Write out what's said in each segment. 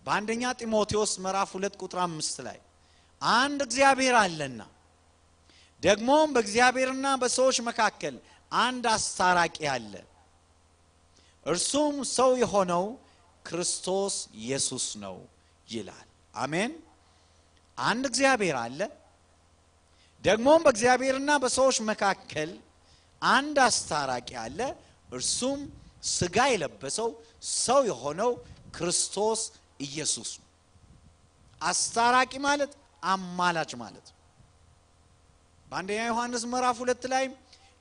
በአንደኛ ጢሞቴዎስ ምዕራፍ 2 ቁጥር 5 ላይ አንድ እግዚአብሔር አለና ደግሞም በእግዚአብሔርና በሰዎች መካከል አንድ አስታራቂ አለ እርሱም ሰው የሆነው ክርስቶስ ኢየሱስ ነው ይላል። አሜን። አንድ እግዚአብሔር አለ ደግሞም በእግዚአብሔርና በሰዎች መካከል አንድ አስታራቂ አለ እርሱም ሥጋ የለበሰው ሰው የሆነው ክርስቶስ ኢየሱስ ነው። አስታራቂ ማለት አማላጭ ማለት ነው። በአንደኛ ዮሐንስ ምዕራፍ 2 ላይ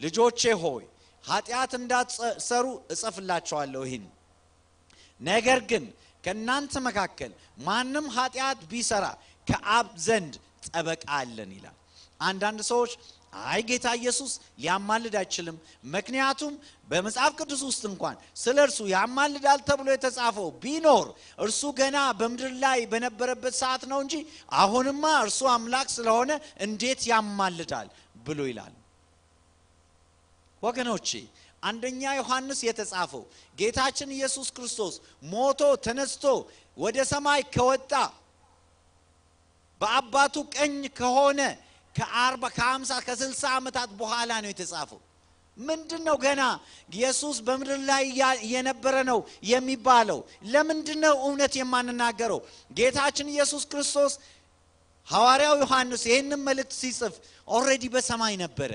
ልጆቼ ሆይ ኃጢአት እንዳትሰሩ እጽፍላችኋለሁ ይህን ነገር ግን ከእናንተ መካከል ማንም ኃጢአት ቢሰራ ከአብ ዘንድ ጠበቃ አለን ይላል። አንዳንድ ሰዎች አይ ጌታ ኢየሱስ ሊያማልድ አይችልም ምክንያቱም በመጽሐፍ ቅዱስ ውስጥ እንኳን ስለርሱ ያማልዳል ተብሎ የተጻፈው ቢኖር እርሱ ገና በመድር ላይ በነበረበት ሰዓት ነው እንጂ አሁንማ እርሱ አምላክ ስለሆነ እንዴት ያማልዳል ብሎ ይላል። ወገኖቼ አንደኛ ዮሐንስ የተጻፈው ጌታችን ኢየሱስ ክርስቶስ ሞቶ ተነስቶ ወደ ሰማይ ከወጣ በአባቱ ቀኝ ከሆነ ከ40 ከ50 ከ60 ዓመታት በኋላ ነው የተጻፈው። ምንድነው ገና ኢየሱስ በመድር ላይ የነበረ ነው የሚባለው? ለምንድነው እውነት የማንናገረው? ጌታችን ኢየሱስ ክርስቶስ ሐዋርያው ዮሐንስ ይህንን መልእክት ሲጽፍ ኦሬዲ በሰማይ ነበረ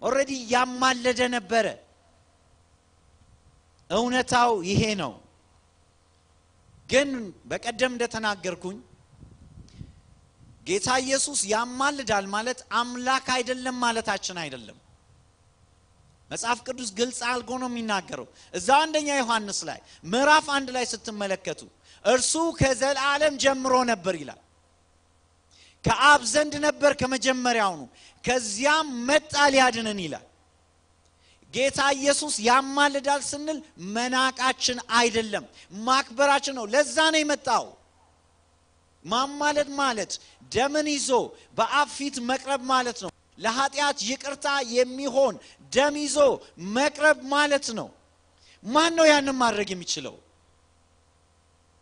ኦሬዲ ያማለደ ነበረ። እውነታው ይሄ ነው። ግን በቀደም እንደተናገርኩኝ ጌታ ኢየሱስ ያማልዳል ማለት አምላክ አይደለም ማለታችን አይደለም። መጽሐፍ ቅዱስ ግልጽ አድርጎ ነው የሚናገረው። እዛው አንደኛ ዮሐንስ ላይ ምዕራፍ 1 ላይ ስትመለከቱ እርሱ ከዘላለም ጀምሮ ነበር ይላል። ከአብ ዘንድ ነበር ከመጀመሪያው ነው ከዚያም መጣ ሊያድነን ይላል። ጌታ ኢየሱስ ያማልዳል ስንል መናቃችን አይደለም ማክበራችን ነው። ለዛ ነው የመጣው። ማማለድ ማለት ደምን ይዞ በአብ ፊት መቅረብ ማለት ነው። ለኃጢአት ይቅርታ የሚሆን ደም ይዞ መቅረብ ማለት ነው። ማን ነው ያንን ማድረግ የሚችለው?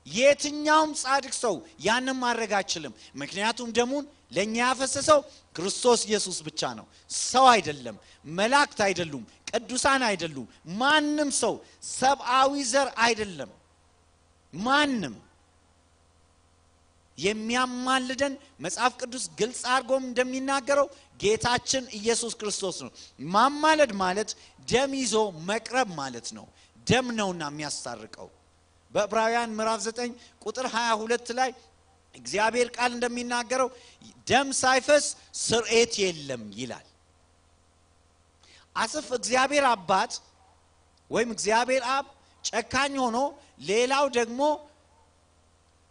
የትኛውም ጻድቅ ሰው ያንን ማድረግ አይችልም። ምክንያቱም ደሙን ለኛ ያፈሰሰው ክርስቶስ ኢየሱስ ብቻ ነው። ሰው አይደለም፣ መላእክት አይደሉም፣ ቅዱሳን አይደሉም፣ ማንም ሰው ሰብአዊ ዘር አይደለም። ማንም የሚያማልደን መጽሐፍ ቅዱስ ግልጽ አድርጎም እንደሚናገረው ጌታችን ኢየሱስ ክርስቶስ ነው። ማማለድ ማለት ደም ይዞ መቅረብ ማለት ነው። ደም ነውና የሚያስታርቀው። በዕብራውያን ምዕራፍ 9 ቁጥር 22 ላይ እግዚአብሔር ቃል እንደሚናገረው ደም ሳይፈስ ስርየት የለም ይላል። አስፍ እግዚአብሔር አባት ወይም እግዚአብሔር አብ ጨካኝ ሆኖ ሌላው ደግሞ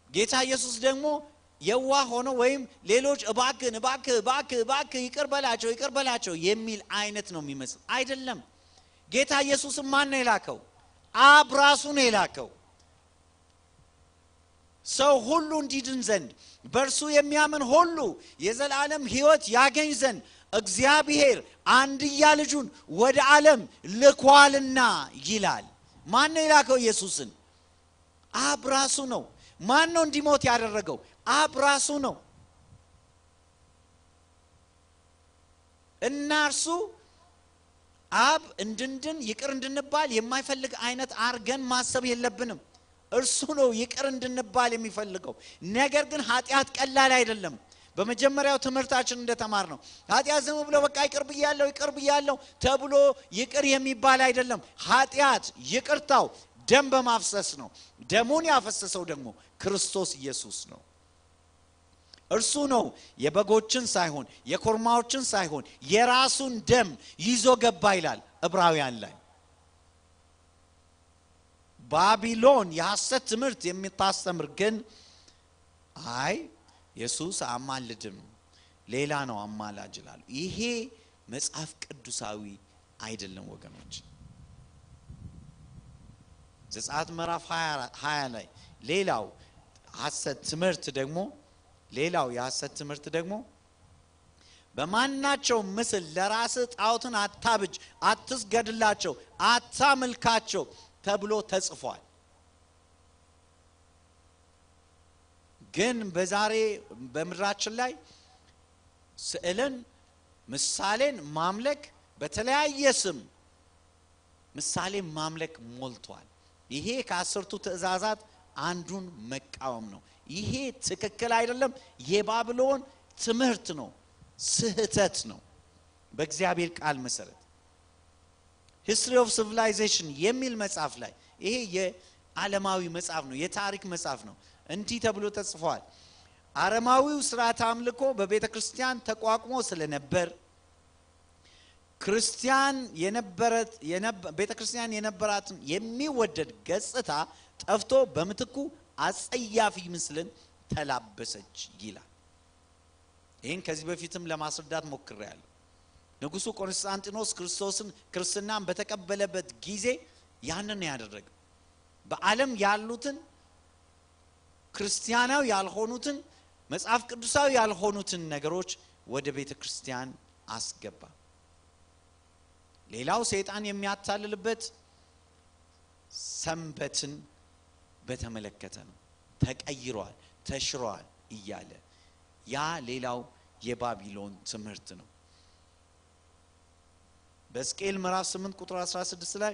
ጌታ ኢየሱስ ደግሞ የዋህ ሆኖ ወይም ሌሎች እባክህ ይቅር በላቸው የሚል አይነት ነው የሚመስል አይደለም። ጌታ ኢየሱስ ማን ነው የላከው? አብ ራሱ ነው የላከው። ሰው ሁሉ እንዲድን ዘንድ በእርሱ የሚያምን ሁሉ የዘላለም ሕይወት ያገኝ ዘንድ እግዚአብሔር አንድያ ልጁን ወደ ዓለም ልኳልና ይላል። ማን ነው የላከው ኢየሱስን? አብ ራሱ ነው። ማን ነው እንዲሞት ያደረገው? አብ ራሱ ነው። እና እርሱ አብ እንድንድን ይቅር እንድንባል የማይፈልግ አይነት አርገን ማሰብ የለብንም። እርሱ ነው ይቅር እንድንባል የሚፈልገው። ነገር ግን ኃጢአት ቀላል አይደለም። በመጀመሪያው ትምህርታችን እንደተማር ነው ኃጢአት ዝም ብሎ በቃ ይቅር ብያለሁ ተብሎ ይቅር የሚባል አይደለም። ኃጢአት ይቅርታው ደም በማፍሰስ ነው። ደሙን ያፈሰሰው ደግሞ ክርስቶስ ኢየሱስ ነው። እርሱ ነው የበጎችን ሳይሆን የኮርማዎችን ሳይሆን የራሱን ደም ይዞ ገባ ይላል ዕብራውያን ላይ። ባቢሎን የሐሰት ትምህርት የምታስተምር ግን አይ ኢየሱስ አማልድም ሌላ ነው አማላጅ ይላል። ይሄ መጽሐፍ ቅዱሳዊ አይደለም ወገኖች። ዘጸአት ምዕራፍ 20 ላይ ሌላው የሐሰት ትምህርት ደግሞ በማናቸው ምስል ለራስ ጣዖትን አታብጅ፣ አትስገድላቸው፣ አታምልካቸው ተብሎ ተጽፏል። ግን በዛሬ በምድራችን ላይ ስዕልን ምሳሌን ማምለክ በተለያየ ስም ምሳሌን ማምለክ ሞልቷል። ይሄ ከአስርቱ ትእዛዛት አንዱን መቃወም ነው። ይሄ ትክክል አይደለም። የባቢሎን ትምህርት ነው፣ ስህተት ነው። በእግዚአብሔር ቃል መሰረት History of Civilization የሚል መጽሐፍ ላይ ይሄ የዓለማዊ መጽሐፍ ነው፣ የታሪክ መጽሐፍ ነው። እንዲህ ተብሎ ተጽፏል። አረማዊው ሥርዓተ አምልኮ በቤተክርስቲያን ተቋቁሞ ስለነበር ክርስቲያን ቤተክርስቲያን የነበራትን የሚወደድ ገጽታ ጠፍቶ በምትኩ አጸያፊ ምስልን ተላበሰች ይላል። ይሄን ከዚህ በፊትም ለማስረዳት ሞክሬያለሁ። ንጉሱ ቆንስጣንጢኖስ ክርስትናን በተቀበለበት ጊዜ ያንን ያደረገ በዓለም ያሉትን ክርስቲያናዊ ያልሆኑትን መጽሐፍ ቅዱሳዊ ያልሆኑትን ነገሮች ወደ ቤተክርስቲያን አስገባ። ሌላው ሰይጣን የሚያታልልበት ሰንበትን በተመለከተ ነው። ተቀይሯል፣ ተሽሯል እያለ ያ ሌላው የባቢሎን ትምህርት ነው። በሕዝቅኤል ምዕራፍ 8 ቁጥር 16 ላይ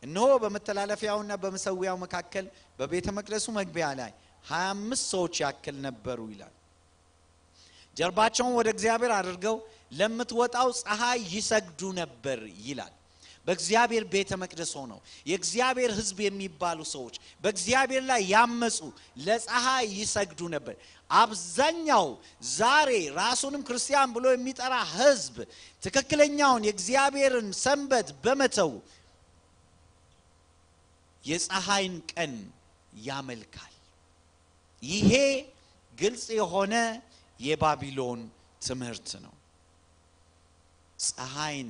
እነሆ በመተላለፊያውና በመሰዊያው መካከል በቤተ መቅደሱ መግቢያ ላይ 25 ሰዎች ያክል ነበሩ ይላል። ጀርባቸውን ወደ እግዚአብሔር አድርገው ለምትወጣው ፀሐይ ይሰግዱ ነበር ይላል። በእግዚአብሔር ቤተ መቅደስ ሆነው የእግዚአብሔር ሕዝብ የሚባሉ ሰዎች በእግዚአብሔር ላይ ያመጹ ለፀሐይ ይሰግዱ ነበር። አብዛኛው ዛሬ ራሱንም ክርስቲያን ብሎ የሚጠራ ሕዝብ ትክክለኛውን የእግዚአብሔርን ሰንበት በመተው የፀሐይን ቀን ያመልካል። ይሄ ግልጽ የሆነ የባቢሎን ትምህርት ነው። ፀሐይን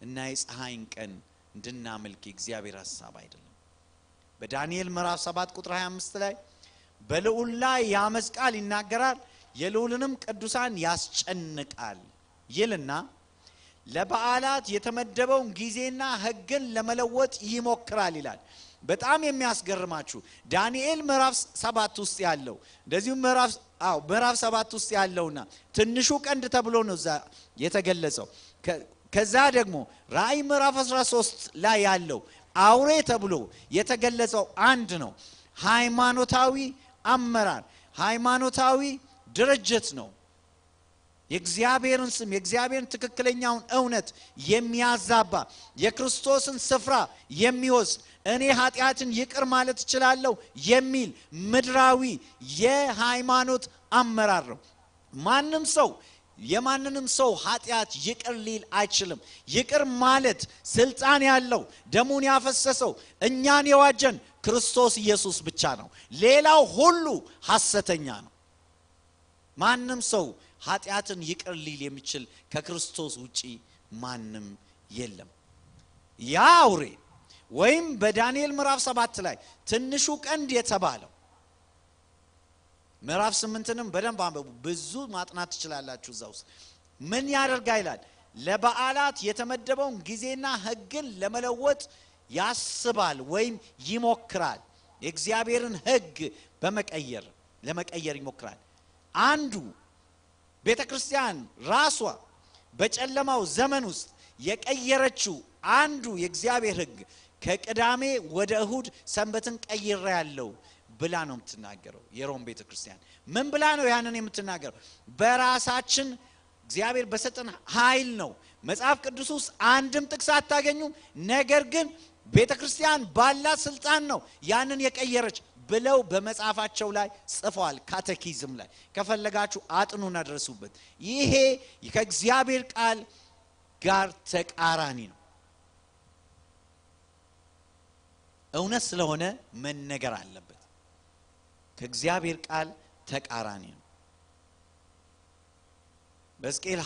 እና የፀሐይን ቀን እንድናመልክ የእግዚአብሔር ሐሳብ አይደለም። በዳንኤል ምዕራፍ 7 ቁጥር 25 ላይ በልዑል ላይ የአመፅ ቃል ይናገራል፣ የልዑልንም ቅዱሳን ያስጨንቃል ይልና ለበዓላት የተመደበውን ጊዜና ሕግን ለመለወጥ ይሞክራል ይላል። በጣም የሚያስገርማችሁ ዳንኤል ምዕራፍ 7 ውስጥ ያለው እንደዚሁም ምዕራፍ 7 ውስጥ ያለውና ትንሹ ቀንድ ተብሎ ነው የተገለጸው። ከዛ ደግሞ ራእይ ምዕራፍ 13 ላይ ያለው አውሬ ተብሎ የተገለጸው አንድ ነው። ሃይማኖታዊ አመራር፣ ሃይማኖታዊ ድርጅት ነው። የእግዚአብሔርን ስም የእግዚአብሔርን ትክክለኛውን እውነት የሚያዛባ የክርስቶስን ስፍራ የሚወስድ እኔ ኃጢአትን ይቅር ማለት እችላለሁ የሚል ምድራዊ የሃይማኖት አመራር ነው። ማንም ሰው የማንንም ሰው ኃጢአት ይቅር ሊል አይችልም። ይቅር ማለት ስልጣን ያለው ደሙን ያፈሰሰው እኛን የዋጀን ክርስቶስ ኢየሱስ ብቻ ነው። ሌላው ሁሉ ሐሰተኛ ነው። ማንም ሰው ኃጢአትን ይቅር ሊል የሚችል ከክርስቶስ ውጪ ማንም የለም። ያ አውሬ ወይም በዳንኤል ምዕራፍ 7 ላይ ትንሹ ቀንድ የተባለው ምዕራፍ 8ንም በደንብ አንብቡ፣ ብዙ ማጥናት ትችላላችሁ። እዛው ምን ያደርጋል ይላል? ለበዓላት የተመደበውን ጊዜና ሕግን ለመለወጥ ያስባል ወይም ይሞክራል። የእግዚአብሔርን ሕግ ለመቀየር ይሞክራል። አንዱ ቤተክርስቲያን ራሷ በጨለማው ዘመን ውስጥ የቀየረችው አንዱ የእግዚአብሔር ሕግ ከቅዳሜ ወደ እሁድ ሰንበትን ቀይሬያለሁ ብላ ነው የምትናገረው። የሮም ቤተክርስቲያን ምን ብላ ነው ያንን የምትናገረው? በራሳችን እግዚአብሔር በሰጠን ኃይል ነው። መጽሐፍ ቅዱስ ውስጥ አንድም ጥቅስ አታገኙም። ነገር ግን ቤተክርስቲያን ባላት ስልጣን ነው ያንን የቀየረች ብለው በመጽሐፋቸው ላይ ጽፈዋል። ካቴኪዝም ላይ ከፈለጋችሁ አጥኑና ድረሱበት። ይሄ ከእግዚአብሔር ቃል ጋር ተቃራኒ ነው። እውነት ስለሆነ መነገር አለበት። ከእግዚአብሔር ቃል ተቃራኒ ነው። በሕዝቅኤል